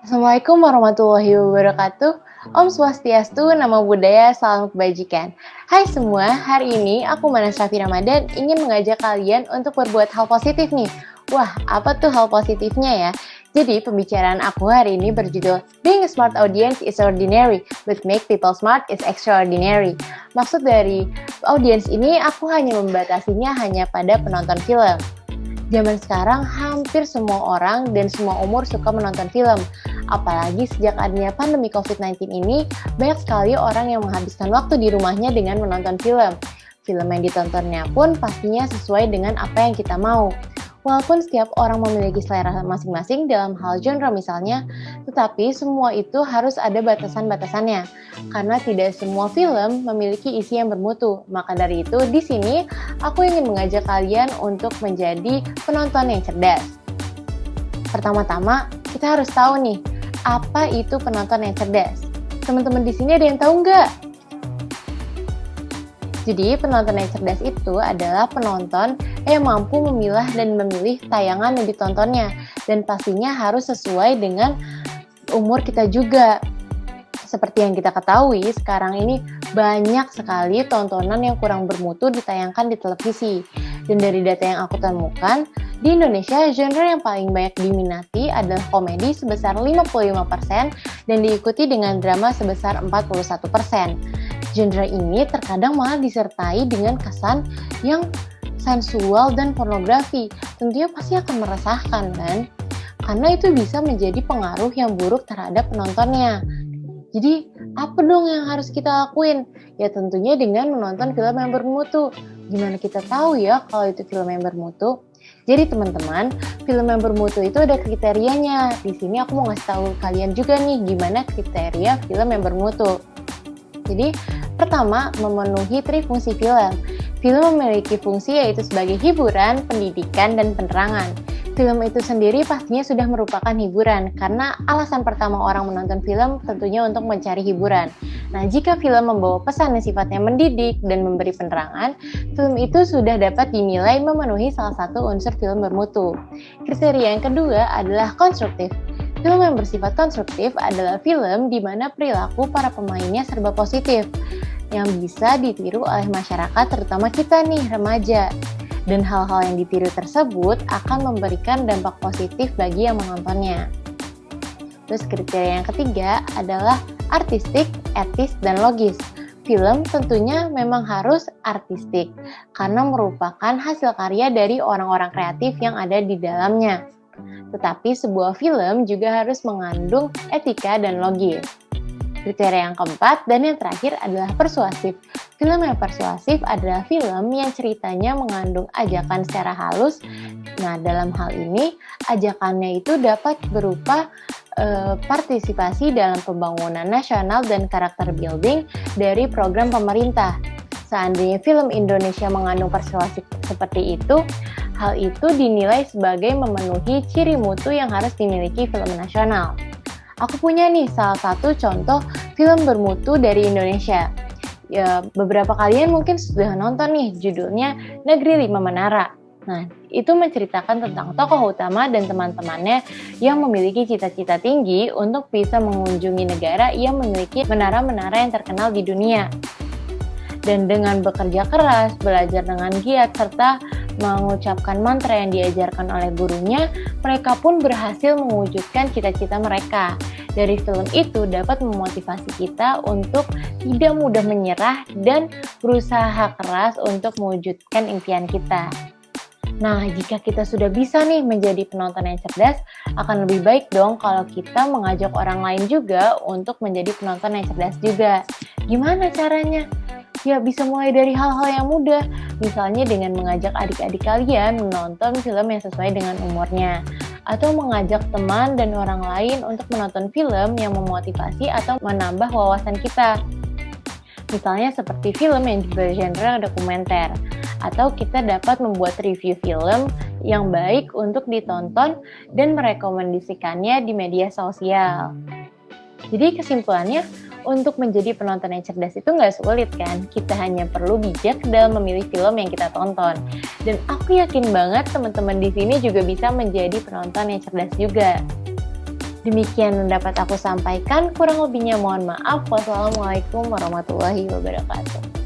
Assalamualaikum warahmatullahi wabarakatuh. Om Swastiastu, Namo Buddhaya, Salam Kebajikan. Hai semua, hari ini aku Manas Raffi Ramadan ingin mengajak kalian untuk berbuat hal positif nih. Wah, apa tuh hal positifnya ya? Jadi pembicaraan aku hari ini berjudul Being a Smart Audience is Ordinary, but Make People Smart is Extraordinary. Maksud dari audience ini aku hanya membatasinya hanya pada penonton film. Zaman sekarang hampir semua orang dan semua umur suka menonton film. Apalagi sejak adanya pandemi COVID-19 ini, banyak sekali orang yang menghabiskan waktu di rumahnya dengan menonton film. Film yang ditontonnya pun pastinya sesuai dengan apa yang kita mau. Walaupun setiap orang memiliki selera masing-masing dalam hal genre misalnya, tetapi semua itu harus ada batasan-batasannya. Karena tidak semua film memiliki isi yang bermutu. Maka dari itu, di sini aku ingin mengajak kalian untuk menjadi penonton yang cerdas. Pertama-tama, kita harus tahu nih, apa itu penonton yang cerdas? Teman-teman di sini ada yang tahu nggak? Jadi, penonton yang cerdas itu adalah penonton yang mampu memilah dan memilih tayangan yang ditontonnya. Dan pastinya harus sesuai dengan umur kita juga. Seperti yang kita ketahui, sekarang ini banyak sekali tontonan yang kurang bermutu ditayangkan di televisi. Dan dari data yang aku temukan, di Indonesia genre yang paling banyak diminati adalah komedi sebesar 55% dan diikuti dengan drama sebesar 41%. Genre ini terkadang malah disertai dengan kesan yang sensual dan pornografi. Tentunya pasti akan meresahkan kan? Karena itu bisa menjadi pengaruh yang buruk terhadap penontonnya. Jadi, apa dong yang harus kita lakuin? Ya tentunya dengan menonton film yang bermutu. Gimana kita tahu ya kalau itu film yang bermutu? Jadi teman-teman, film yang bermutu itu ada kriterianya. Di sini aku mau ngasih tahu kalian juga nih gimana kriteria film yang bermutu. Jadi, pertama, memenuhi trifungsi film. Film memiliki fungsi yaitu sebagai hiburan, pendidikan, dan penerangan. Film itu sendiri pastinya sudah merupakan hiburan, karena alasan pertama orang menonton film tentunya untuk mencari hiburan. Nah, jika film membawa pesan yang sifatnya mendidik dan memberi penerangan, film itu sudah dapat dinilai memenuhi salah satu unsur film bermutu. Kriteria yang kedua adalah konstruktif. Film yang bersifat konstruktif adalah film di mana perilaku para pemainnya serba positif, yang bisa ditiru oleh masyarakat terutama kita nih, remaja. Dan hal-hal yang ditiru tersebut akan memberikan dampak positif bagi yang menontonnya. Terus kriteria yang ketiga adalah artistik, etis, dan logis. Film tentunya memang harus artistik, karena merupakan hasil karya dari orang-orang kreatif yang ada di dalamnya. Tetapi sebuah film juga harus mengandung etika dan logis. Kriteria yang keempat dan yang terakhir adalah persuasif. Film yang persuasif adalah film yang ceritanya mengandung ajakan secara halus. Nah, dalam hal ini, ajakannya itu dapat berupa partisipasi dalam pembangunan nasional dan karakter building dari program pemerintah. Seandainya film Indonesia mengandung persuasif seperti itu, hal itu dinilai sebagai memenuhi ciri mutu yang harus dimiliki film nasional. Aku punya nih salah satu contoh film bermutu dari Indonesia. Ya, beberapa kalian mungkin sudah nonton nih, judulnya Negeri Lima Menara. Nah, itu menceritakan tentang tokoh utama dan teman-temannya yang memiliki cita-cita tinggi untuk bisa mengunjungi negara yang memiliki menara-menara yang terkenal di dunia. Dan dengan bekerja keras, belajar dengan giat, serta mengucapkan mantra yang diajarkan oleh gurunya, mereka pun berhasil mewujudkan cita-cita mereka. Dari film itu dapat memotivasi kita untuk tidak mudah menyerah dan berusaha keras untuk mewujudkan impian kita. Nah, jika kita sudah bisa nih menjadi penonton yang cerdas, akan lebih baik dong kalau kita mengajak orang lain juga untuk menjadi penonton yang cerdas juga. Gimana caranya? Ya, bisa mulai dari hal-hal yang mudah, misalnya dengan mengajak adik-adik kalian menonton film yang sesuai dengan umurnya, atau mengajak teman dan orang lain untuk menonton film yang memotivasi atau menambah wawasan kita. Misalnya seperti film yang bergenre dokumenter, atau kita dapat membuat review film yang baik untuk ditonton dan merekomendasikannya di media sosial. Jadi kesimpulannya, untuk menjadi penonton yang cerdas itu nggak sulit kan? Kita hanya perlu bijak dalam memilih film yang kita tonton. Dan aku yakin banget teman-teman di sini juga bisa menjadi penonton yang cerdas juga. Demikian yang dapat aku sampaikan, kurang lebihnya mohon maaf. Wassalamualaikum warahmatullahi wabarakatuh.